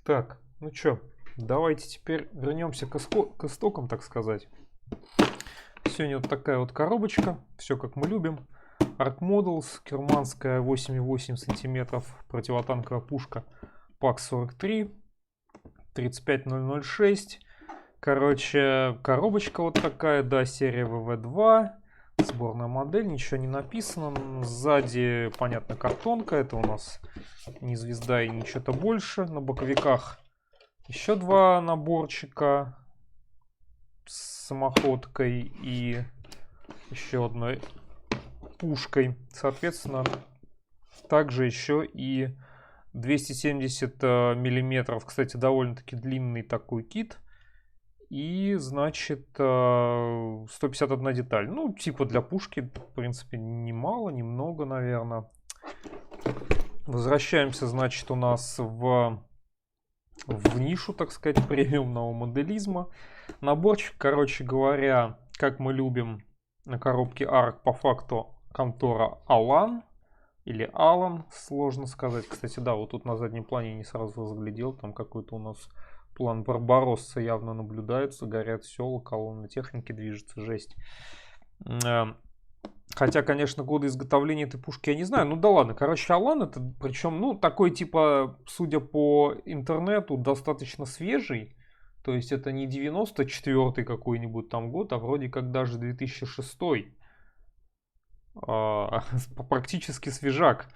Так, ну чё, давайте теперь вернемся к истокам, так сказать. Сегодня вот такая вот коробочка, все как мы любим. Arc Models, керманская 8,8 сантиметров, противотанковая пушка ПАК-43, 35006. Короче, коробочка вот такая, да, серия ВВ-2, сборная модель, ничего не написано. Сзади, понятно, картонка, это у нас не звезда и ничего-то больше. На боковиках еще два наборчика с самоходкой и еще одной пушкой. Соответственно, также еще и 270 миллиметров. Кстати, довольно-таки длинный такой кит. И, значит, 151 деталь. Ну, типа для пушки, в принципе, немало, немного, наверное. Возвращаемся, значит, у нас в нишу, так сказать, премиумного моделизма. Наборчик, короче говоря, как мы любим на коробке ARC, по факту контора Alan. Или Alan, сложно сказать. Кстати, да, вот тут на заднем плане не сразу разглядел. Там какой-то у нас план Барбаросса явно наблюдается. Горят села, колонны техники движется, жесть. Хотя, конечно, годы изготовления этой пушки я не знаю. Ну да ладно, короче, Alan это, причем, ну, такой типа, судя по интернету, достаточно свежий. То есть это не 94-й какой-нибудь там год, а вроде как даже 2006-й. Практически свежак,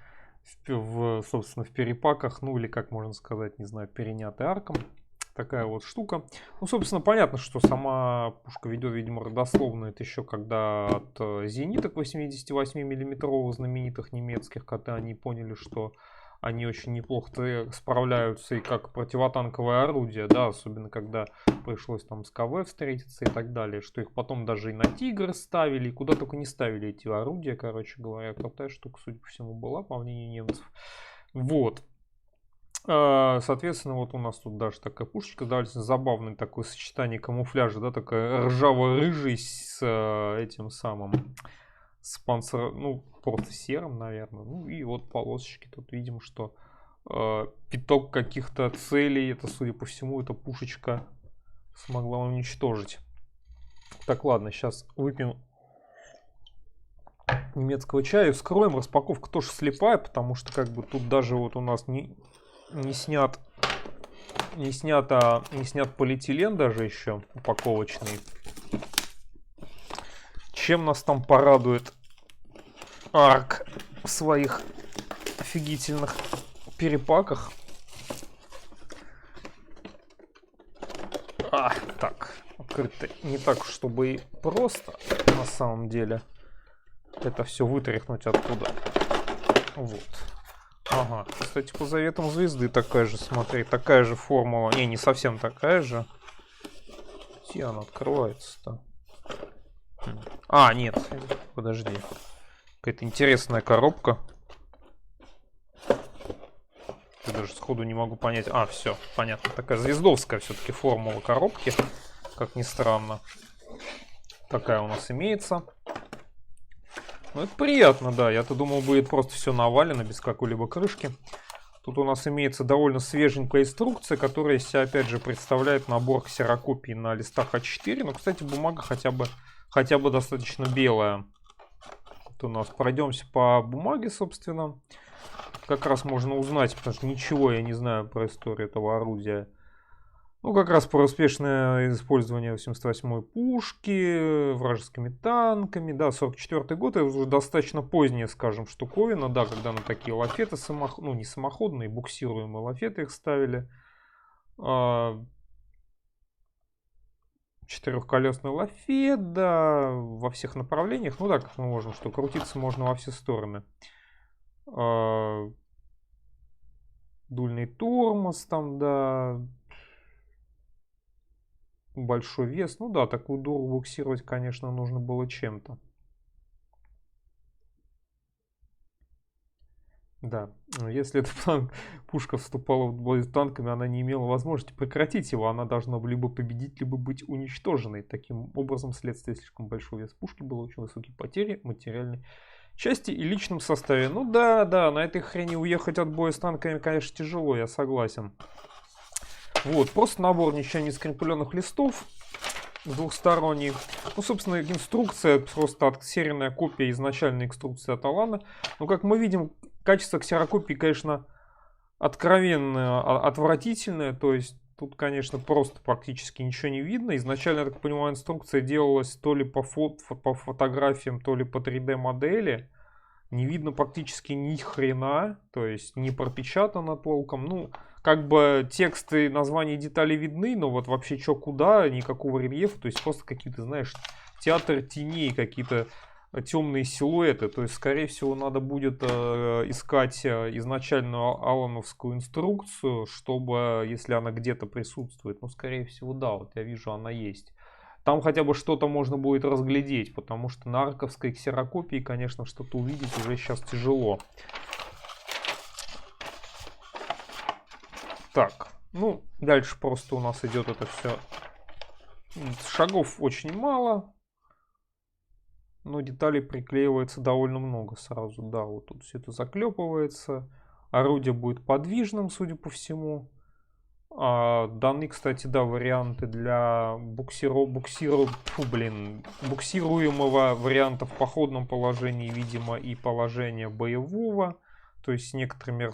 собственно, в перепаках, ну или как можно сказать, не знаю, перенятый арком. Такая вот штука. Ну, собственно, понятно, что сама пушка ведет, видимо, родословно. Это еще когда от зениток 88 миллиметровых знаменитых немецких, когда они поняли, что они очень неплохо справляются и как противотанковое орудие, да, особенно когда пришлось там с КВ встретиться и так далее, что их потом даже и на Тигр ставили, и куда только не ставили эти орудия, короче говоря, крутая штука, судя по всему, была, по мнению немцев. Вот. Соответственно, вот у нас тут даже такая пушечка, довольно забавное такое сочетание камуфляжа, да, такая ржаво-рыжий с этим самым, с ну, просто серым, наверное. Ну и вот полосочки. Тут видим, что пяток каких-то целей, это, судя по всему, эта пушечка смогла уничтожить. Так, ладно, сейчас выпьем немецкого чая, вскроем. Распаковка тоже слепая, потому что как бы тут даже вот у нас не снят полиэтилен даже еще упаковочный. Чем нас там порадует ARC в своих офигительных перепаках. Так, открыто не так, чтобы и просто на самом деле это все вытряхнуть оттуда. Вот. Ага, кстати, по заветам звезды такая же, смотри, такая же формула. Не совсем такая же. Где она открывается-то? Нет, подожди. Какая-то интересная коробка. Я даже сходу не могу понять. Все, понятно. Такая звездовская все-таки формула коробки. Как ни странно. Такая у нас имеется. Ну, это приятно, да. Я-то думал, будет просто все навалено, без какой-либо крышки. Тут у нас имеется довольно свеженькая инструкция, которая из себя, опять же, представляет набор ксерокопий на листах А4. Но, кстати, бумага хотя бы достаточно белая. Вот у нас пройдемся по бумаге, собственно. Как раз можно узнать, потому что ничего я не знаю про историю этого орудия. Ну, как раз про успешное использование 88-й пушки, вражескими танками. Да, 44-й год, это уже достаточно поздняя, скажем, штуковина. Да, когда на такие лафеты, ну, не самоходные, буксируемые лафеты их ставили. Четырехколесный лафет, да, во всех направлениях. Ну да, как мы можем, что крутиться можно во все стороны. Дульный тормоз там, да. Большой вес. Ну да, такую дуру буксировать, конечно, нужно было чем-то. Да, если эта пушка вступала в бой с танками, она не имела возможности прекратить его. Она должна либо победить, либо быть уничтоженной. Таким образом, вследствие слишком большого веса пушки было очень высокие потери материальной части и личном составе. Ну да, на этой хрени уехать от боя с танками, конечно, тяжело, я согласен. Вот, просто набор ничем не скрепленных листов двухсторонний. Ну, собственно, инструкция просто серийная копия изначальной инструкции от Алана. Но, как мы видим, качество ксерокопии, конечно, откровенно отвратительное. То есть тут, конечно, просто практически ничего не видно. Изначально, я так понимаю, инструкция делалась то ли по фотографиям, то ли по 3D модели. Не видно практически ни хрена, то есть не пропечатано толком. Ну, как бы тексты, названия деталей видны, но вот вообще что куда, никакого рельефа. То есть просто какие-то, знаешь, театр теней, какие-то темные силуэты. То есть, скорее всего, надо будет искать изначальную алановскую инструкцию, чтобы, если она где-то присутствует, ну, скорее всего, да, вот я вижу, она есть. Там хотя бы что-то можно будет разглядеть, потому что на арковской ксерокопии, конечно, что-то увидеть уже сейчас тяжело. Так, ну, дальше просто у нас идет это все. Шагов очень мало, но деталей приклеивается довольно много сразу. Да, вот тут все это заклепывается. Орудие будет подвижным, судя по всему. Даны, кстати, да, варианты для буксируемого варианта в походном положении, видимо, и положения боевого. То есть с некоторыми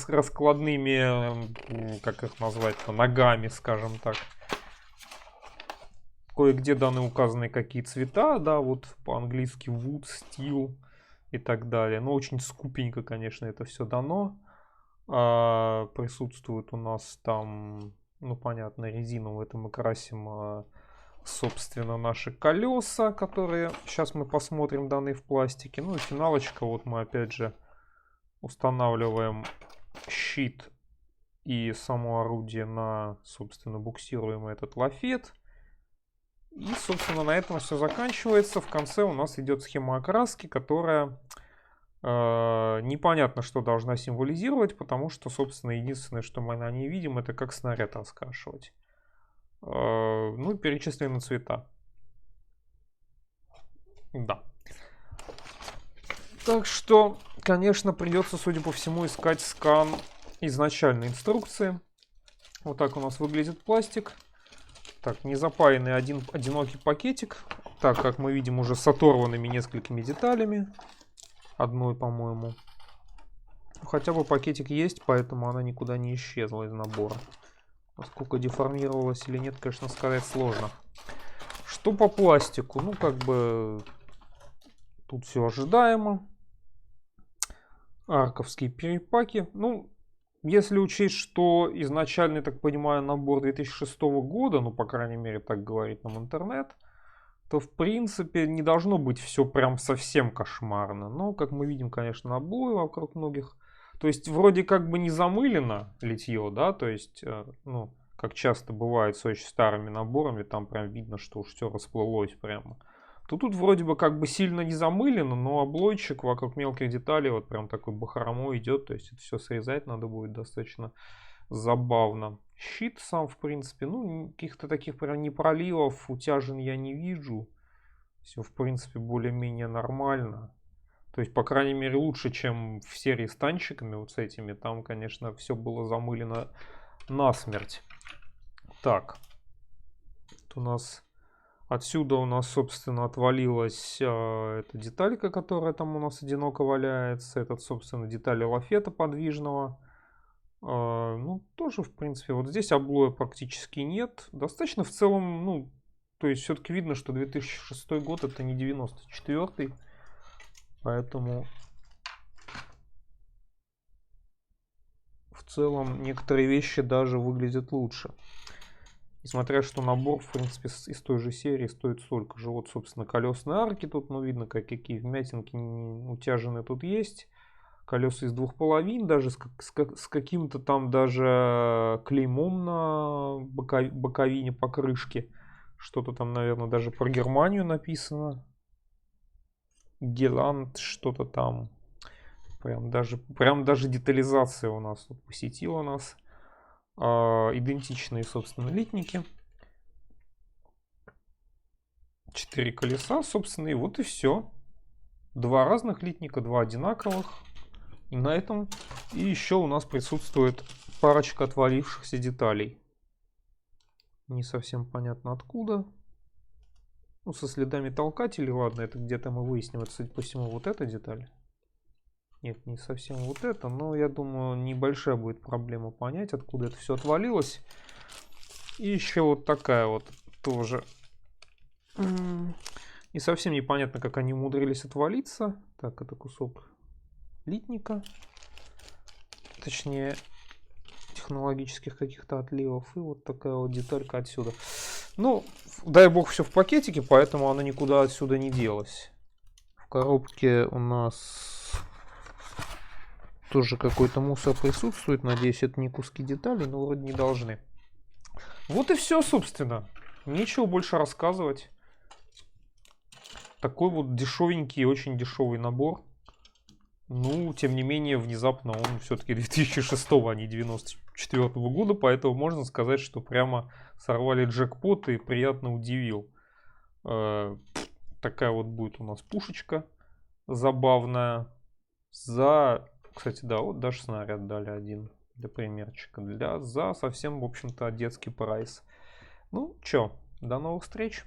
раскладными, как их назвать-то, ногами, скажем так. Кое-где даны указаны какие цвета, да, вот по-английски wood, steel и так далее. Но очень скупенько, конечно, это все дано. Присутствует у нас там, ну понятно, резину, это мы красим, собственно, наши колеса, которые сейчас мы посмотрим, данные в пластике. Ну и финалочка, вот мы опять же устанавливаем щит и само орудие на, собственно, буксируемый этот лафет. И, собственно, на этом все заканчивается. В конце у нас идет схема окраски, которая непонятно, что должна символизировать, потому что, собственно, единственное, что мы на ней видим, это как снаряд раскрашивать. Ну и перечислены цвета. Да. Так что, конечно, придется, судя по всему, искать скан изначальной инструкции. Вот так у нас выглядит пластик. Так, незапаянный одинокий пакетик. Так, как мы видим, уже с оторванными несколькими деталями. Одной, по-моему. Хотя бы пакетик есть, поэтому она никуда не исчезла из набора. Насколько деформировалась или нет, конечно, сказать сложно. Что по пластику? Ну, как бы тут все ожидаемо. Арковские перепаки. Ну, если учесть, что изначальный, так понимаю, набор 2006 года, ну, по крайней мере, так говорит нам интернет, то, в принципе, не должно быть все прям совсем кошмарно. Но, как мы видим, конечно, обои вокруг многих. То есть, вроде как бы не замылено литье, да, то есть, ну, как часто бывает с очень старыми наборами, там прям видно, что уж все расплылось прямо. То тут вроде бы как бы сильно не замылено, но облойчик вокруг мелких деталей вот прям такой бахромой идет. То есть, это все срезать надо будет достаточно забавно. Щит сам, в принципе, ну, каких-то таких прям непроливов, утяжен я не вижу. Все, в принципе, более-менее нормально. То есть, по крайней мере, лучше, чем в серии с танчиками вот с этими. Там, конечно, все было замылено насмерть. Так. Вот у нас... Отсюда у нас, собственно, отвалилась эта деталька, которая там у нас одиноко валяется. Это, собственно, детали лафета подвижного. Ну, тоже, в принципе, вот здесь облоя практически нет. Достаточно в целом, ну, то есть все-таки видно, что 2006 год это не 94-й. Поэтому в целом некоторые вещи даже выглядят лучше. Несмотря что набор, в принципе, из той же серии стоит столько же. Вот, собственно, колесные арки тут, ну, видно, какие вмятинки утяжены тут есть. Колеса из двух половин, даже с каким-то там даже клеймом на боковине покрышки. Что-то там, наверное, даже про Германию написано. Геланд, что-то там. Прям даже детализация у нас тут посетила нас. Идентичные, собственно, литники. 4 колеса, собственно, и вот и все. 2 разных литника, 2 одинаковых. И на этом. И еще у нас присутствует парочка отвалившихся деталей. Не совсем понятно откуда. Ну, со следами толкателей, ладно, это где-то мы выясним. Это, судя по всему, вот эта деталь. Нет, не совсем вот это, но я думаю, небольшая будет проблема понять, откуда это все отвалилось. И еще вот такая вот тоже. Не совсем непонятно, как они умудрились отвалиться. Так, это кусок литника. Точнее, технологических каких-то отливов. И вот такая вот деталька отсюда. Ну, дай бог, все в пакетике, поэтому она никуда отсюда не делась. В коробке у нас тоже какой-то мусор присутствует. Надеюсь, это не куски деталей, но вроде не должны. Вот и все, собственно. Нечего больше рассказывать. Такой вот дешевенький, очень дешевый набор. Ну, тем не менее, внезапно он все-таки 2006, а не 94 года, поэтому можно сказать, что прямо сорвали джекпот и приятно удивил. Такая вот будет у нас пушечка забавная. Кстати, да, вот даже снаряд дали один для примерчика. За совсем, в общем-то, детский прайс. Ну, чё, до новых встреч.